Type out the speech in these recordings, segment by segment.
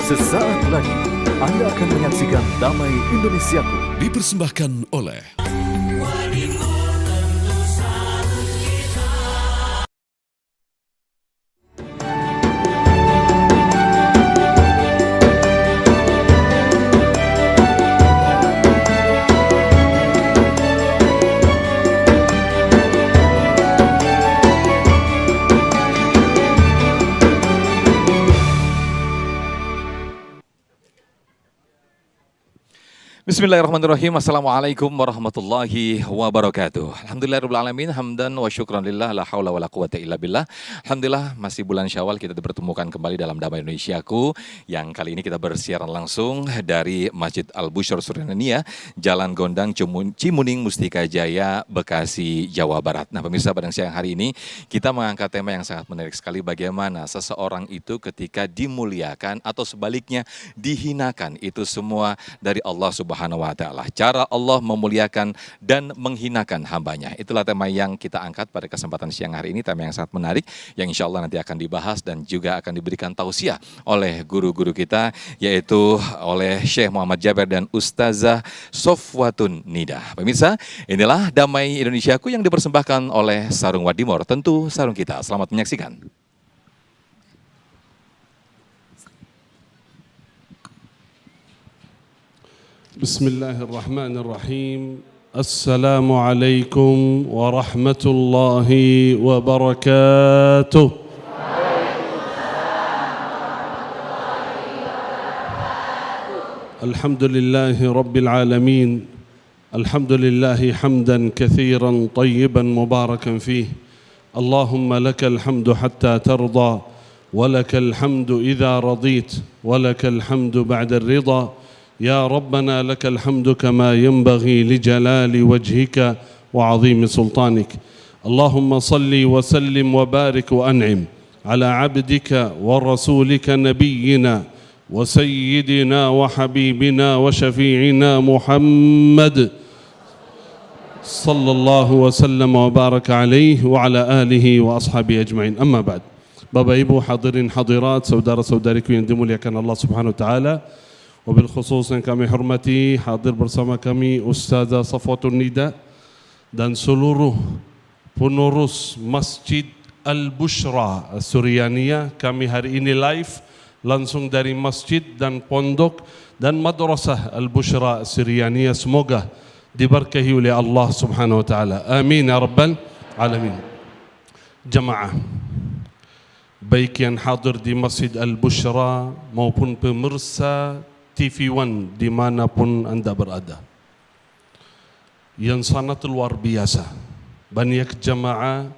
Sesaat lagi Anda akan menyaksikan Damai Indonesiaku, dipersembahkan oleh Bismillahirrahmanirrahim. Assalamualaikum warahmatullahi wabarakatuh. Alhamdulillahirrahmanirrahim. Hamdan wa syukran lillah. La hawla wa la quwata illa billah. Alhamdulillah masih bulan Syawal kita dipertemukan kembali dalam Damai Indonesiaku. Yang kali ini kita bersiaran langsung dari Masjid Al-Busyra Surinania, Jalan Gondang, Cimuning, Mustika Jaya, Bekasi, Jawa Barat. Nah pemirsa, pada siang hari ini kita mengangkat tema yang sangat menarik sekali. Bagaimana seseorang itu ketika dimuliakan atau sebaliknya dihinakan. Itu semua dari Allah Subhanahu wa ta'ala. Cara Allah memuliakan dan menghinakan hambanya. Itulah tema yang kita angkat pada kesempatan siang hari ini. Tema yang sangat menarik yang insya Allah nanti akan dibahas dan juga akan diberikan tausiah oleh guru-guru kita, yaitu oleh Syekh Muhammad Jaber dan Ustazah Sofwatun Nida. Pemirsa, inilah Damai Indonesiaku yang dipersembahkan oleh Sarung Wadimor. Tentu sarung kita. Selamat menyaksikan. Bismillahirrahmanirrahim. Assalamualaikum warahmatullahi wabarakatuh. Alhamdulillahi rabbil alamin. Alhamdulillahi hamdan kathiran tayyiban mubarakan fih. Allahumma lakal hamdu hatta tarda, wa lakal hamdu idha radit, wa lakal hamdu ba'da ar-ridha. يا ربنا لك الحمد كما ينبغي لجلال وجهك وعظيم سلطانك. اللهم صل وسلم وبارك وأنعم على عبدك ورسولك نبينا وسيدنا وحبيبنا وشفيعنا محمد صلى الله وسلم وبارك عليه وعلى آله وأصحابه أجمعين. أما بعد, Bapak Ibu hadirin hadirat, saudara-saudariku yang dimuliakan Allah Subhanahu wa taala, wabil khusus yang kami hormati, hadir bersama kami Ustazah Sofwatun Nida dan seluruh pengurus Masjid Al-Busyra Suryania. Kami hari ini live langsung dari masjid dan pondok dan madrasah Al-Busyra Suryania. Semoga diberkahi oleh Allah Subhanahu wa taala. Amin ya rabbal alamin. Jamaah baik yang hadir di Masjid Al-Busyra maupun pemirsa TV One dimanapun anda berada, yang sangat luar biasa, banyak jamaah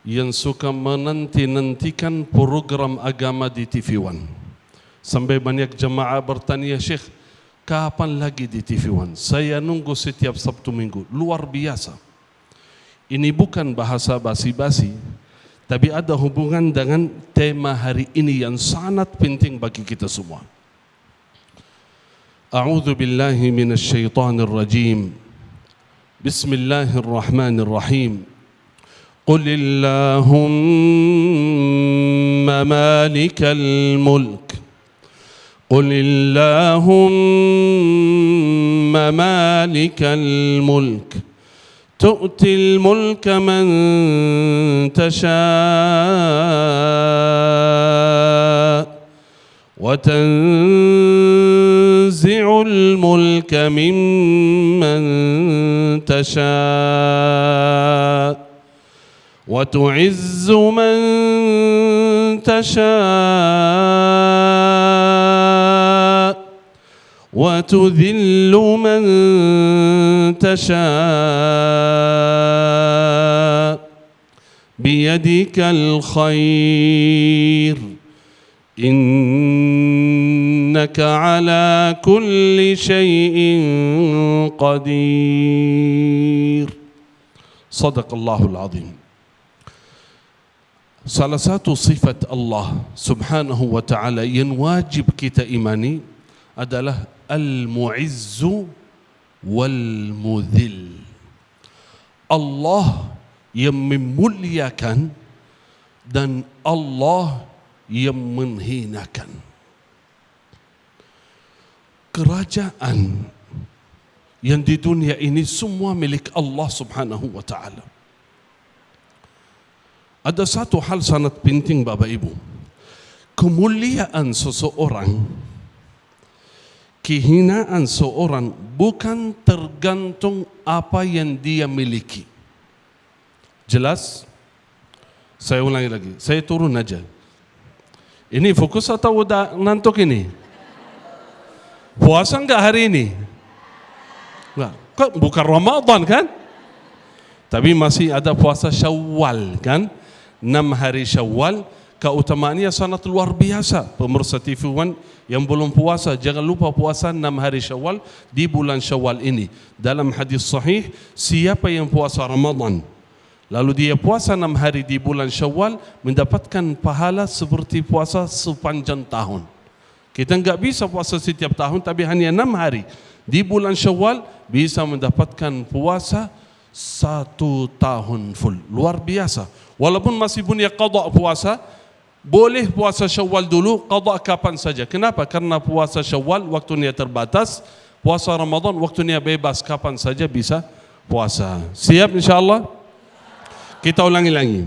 yang suka menanti-nantikan program agama di TV One. Sampai banyak jamaah bertanya, Syekh, kapan lagi di TV One? Saya nunggu setiap Sabtu Minggu. Luar biasa. Ini bukan bahasa basi-basi, tapi ada hubungan dengan tema hari ini yang sangat penting bagi kita semua. A'udzu billahi minasy syaithanir rajim. Bismillahirrahmanirrahim. Qul illahumma malikal mulk. Qul illahumma malikal mulk. Tu'til mulka man tasha' وتنزع الملك ممن تشاء وتعز من تشاء وتذل من تشاء بيدك الخير إنك على كل شيء قدير. صدق الله العظيم. Salah satu sifat Allah Subhanahu wa ta'ala yang wajib kita imani adalah Al-Mu'izzu Wal-Mudhil. Allah yang memuliakan dan Allah yang menghinakan. kerajaan yang di dunia ini semua milik Allah Subhanahu wa ta'ala. Ada satu hal sangat penting Bapak Ibu. Kemuliaan seseorang, kehinaan seorang bukan tergantung apa yang dia miliki. Jelas? Saya ulangi lagi, saya turun aja. Ini fokus atau udah ngantuk ini? Puasa enggak hari ini? Enggak, kok bukan Ramadan kan? Tapi masih ada puasa Syawal kan? 6 hari Syawal, keutamaannya sangat luar biasa. Pemirsa TV1 yang belum puasa, jangan lupa puasa 6 hari Syawal di bulan Syawal ini. Dalam hadis sahih, siapa yang puasa Ramadan lalu dia puasa 6 hari di bulan Syawal, mendapatkan pahala seperti puasa sepanjang tahun. Kita enggak bisa puasa setiap tahun, tapi hanya 6 hari di bulan Syawal bisa mendapatkan puasa 1 tahun full. Luar biasa. Walaupun masih punya qada puasa, boleh puasa Syawal dulu, qada kapan saja. Kenapa? Karena puasa Syawal waktunya terbatas, puasa Ramadan waktunya bebas, kapan saja bisa puasa. Siap insyaAllah? Kita ulangi lagi.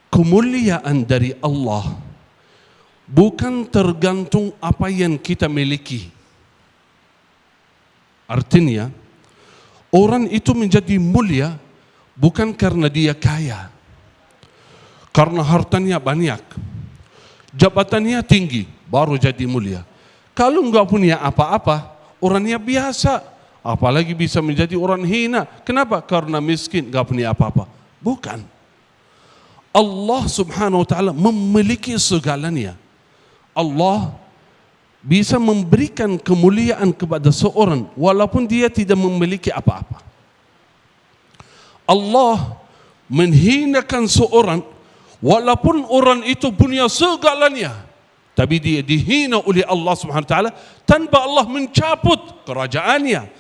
Kemuliaan dari Allah bukan tergantung apa yang kita miliki. Artinya, orang itu menjadi mulia bukan karena dia kaya, karena hartanya banyak, jabatannya tinggi, baru jadi mulia. Kalau enggak punya apa-apa, orangnya biasa, apalagi bisa menjadi orang hina. Kenapa? Karena miskin, enggak punya apa-apa. Bukan. Allah Subhanahu wa ta'ala memiliki segalanya. Allah bisa memberikan kemuliaan kepada seorang walaupun dia tidak memiliki apa-apa. Allah menghinakan seorang walaupun orang itu punya segalanya, tapi dia dihina oleh Allah Subhanahu wa ta'ala tanpa Allah mencabut kerajaannya,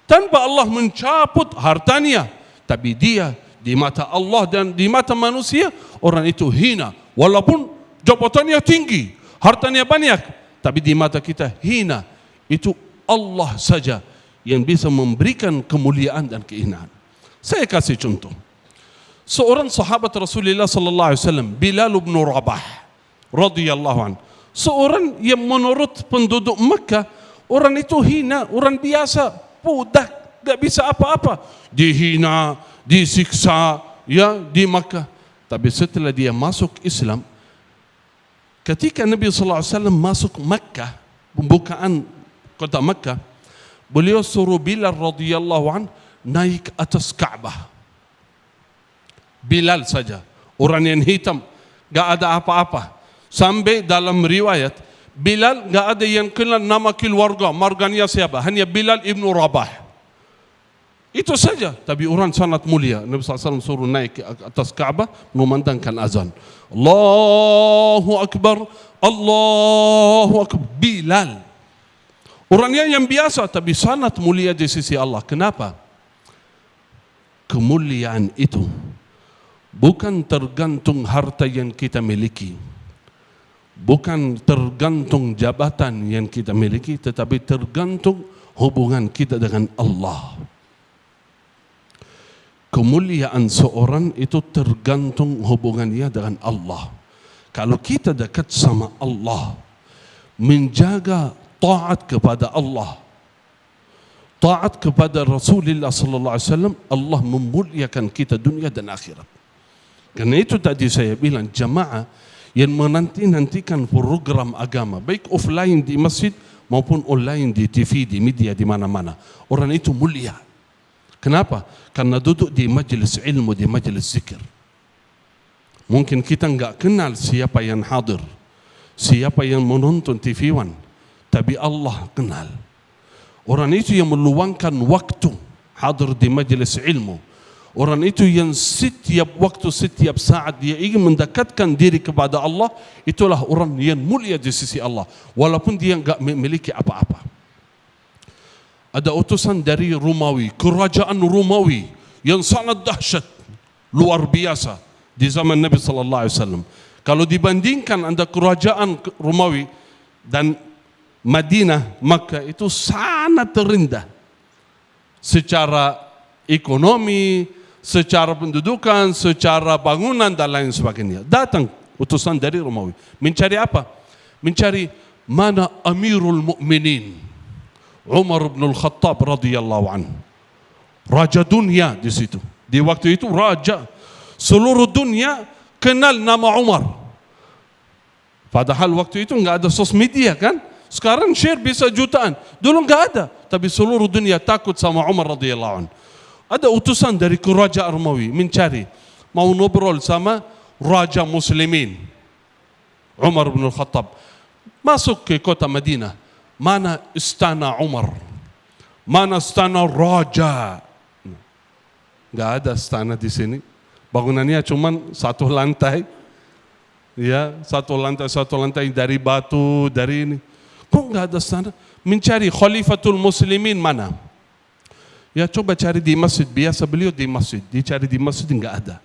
tanpa Allah mencabut hartanya, tapi dia di mata Allah dan di mata manusia orang itu hina, walaupun jabatannya tinggi, hartanya banyak, tapi di mata kita hina. Itu Allah saja yang bisa memberikan kemuliaan dan kehinaan. Saya kasih contoh. Seorang sahabat Rasulullah sallallahu alaihi wasallam, Bilal bin Rabah radhiyallahu anhu, seorang yang menurut penduduk Mekah orang itu hina, orang biasa, budak, enggak bisa apa-apa, dihina, disiksa ya di Makkah. Tapi setelah dia masuk Islam, ketika Nabi sallallahu alaihi wasallam masuk Makkah, pembukaan kota Makkah, beliau suruh Bilal radhiyallahu an naik atas Ka'bah. Bilal saja, orang yang hitam, enggak ada apa-apa. Sampai dalam riwayat Bilal enggak ada yang kenal nama keluarga, marganya siapa, hanya Bilal ibn Rabah. Itu saja, tapi orang sangat mulia. Nabi SAW suruh naik ke atas Ka'bah, memandangkan azan. Allahu Akbar, Allahu Akbar. Bilal, orangnya yang biasa, tapi sangat mulia di sisi Allah. Kenapa? Kemuliaan itu bukan tergantung harta yang kita miliki, bukan tergantung jabatan yang kita miliki, tetapi tergantung hubungan kita dengan Allah. Kemuliaan seorang itu tergantung hubungannya dengan Allah. Kalau kita dekat sama Allah, menjaga taat kepada Allah, taat kepada Rasulullah sallallahu alaihi wasallam, Allah memuliakan kita dunia dan akhirat. Karena itu tadi saya bilang, jamaah yang menanti-nantikan program agama, baik offline di masjid maupun online di TV, di media, di mana-mana, orang itu mulia. Kenapa? Karena duduk di majelis ilmu, di majelis zikir. Mungkin kita enggak kenal siapa yang hadir, siapa yang menonton TV1, tapi Allah kenal. Orang itu yang meluangkan waktu hadir di majelis ilmu. Orang itu yang setiap waktu, setiap saat dia ingin mendekatkan diri kepada Allah. Itulah orang yang mulia di sisi Allah, walaupun dia enggak memiliki apa-apa. Ada utusan dari Romawi, kerajaan Romawi yang sangat dahsyat, luar biasa di zaman Nabi sallallahu alaihi wasallam. Kalau dibandingkan antara kerajaan Romawi dan Madinah, Makkah itu sangat terendah secara ekonomi, secara pendudukan, secara bangunan dan lain sebagainya. Datang utusan dari Romawi. Mencari apa? Mencari mana Amirul Mukminin Umar bin Al-Khattab radhiyallahu anhu. Raja dunia di situ. Di waktu itu raja. Seluruh dunia kenal nama Umar. Padahal waktu itu enggak ada sosial media kan? Sekarang share bisa jutaan. Dulu enggak ada. Tapi seluruh dunia takut sama Umar radhiyallahu anhu. Ada utusan dari kerajaan Romawi mencari. Mau ngobrol sama Raja Muslimin Umar bin Al-Khattab. Masuk ke kota Madinah. Mana istana Umar? Mana istana Raja? Enggak ada istana di sini. Bangunannya cuma satu lantai. Ya, satu lantai dari batu, dari ini. Kok enggak ada istana? Mencari Khalifatul Muslimin mana? Ya coba cari di masjid, biasa beliau di masjid. Dicari di masjid enggak ada.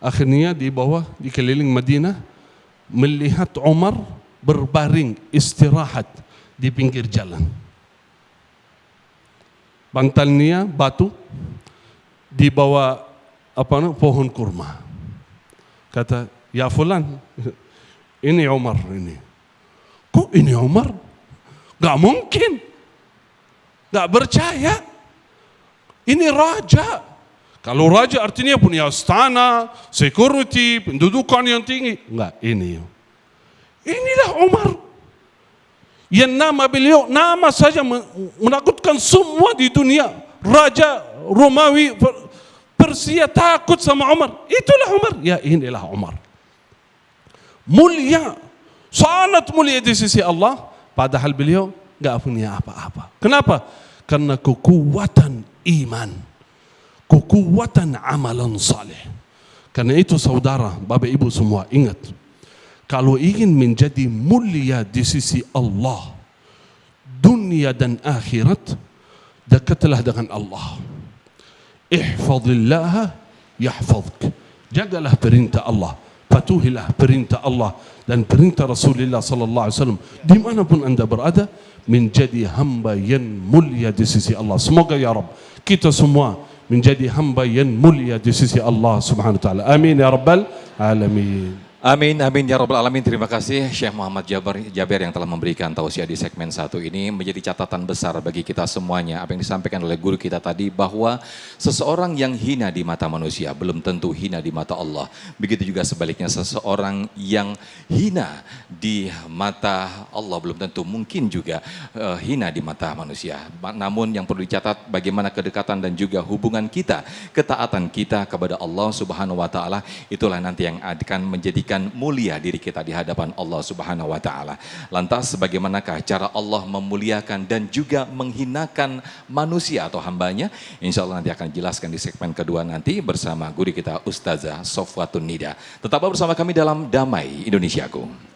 Akhirnya di bawah, di keliling Madinah, melihat Umar berbaring istirahat di pinggir jalan. Bantalnya batu, di bawah pohon kurma. Kata, ya fulan, ini Umar ini. Kok ini Umar? Gak mungkin. Gak percaya. Ini raja. Kalau raja artinya punya istana, security, pendudukan yang tinggi. Enggak, ini. Inilah Umar. Yang nama beliau, nama saja menakutkan semua di dunia. Raja Romawi Persia takut sama Umar. Itulah Umar. Ya inilah Umar. Mulia. Sangat mulia di sisi Allah. Padahal beliau enggak punya apa-apa. Kenapa? Karena kekuatan iman. Kekuatan amalan saleh. Karena itu saudara, bapak ibu semua ingat. Kalau ingin menjadi mulia di sisi Allah, dunia dan akhirat, dekatlah dengan Allah. Ihfadillah yahfadk. Jagalah perintah Allah, patuhilah perintah Allah dan perintah Rasulullah sallallahu alaihi wasallam dimanapun anda berada, menjadi hamba yang mulia di sisi Allah. Semoga ya Rabb kita semua menjadi hamba yang mulia di sisi Allah Subhanahu wa taala. Amin ya rabbal alamin. Amin, amin ya rabbal alamin. Terima kasih Syekh Muhammad Jaber yang telah memberikan tausiah di segmen 1 ini. Menjadi catatan besar bagi kita semuanya. Apa yang disampaikan oleh guru kita tadi, bahwa seseorang yang hina di mata manusia belum tentu hina di mata Allah. Begitu juga sebaliknya, seseorang yang hina di mata Allah belum tentu mungkin juga hina di mata manusia. Namun yang perlu dicatat, bagaimana kedekatan dan juga hubungan kita, ketaatan kita kepada Allah Subhanahu wa taala, itulah nanti yang akan menjadikan mulia diri kita di hadapan Allah Subhanahu wa taala. Lantas bagaimanakah cara Allah memuliakan dan juga menghinakan manusia atau hambanya? Insya Allah nanti akan jelaskan di segmen kedua nanti bersama guru kita Ustazah Sofwatun Nida. Tetaplah bersama kami dalam Damai Indonesiaku.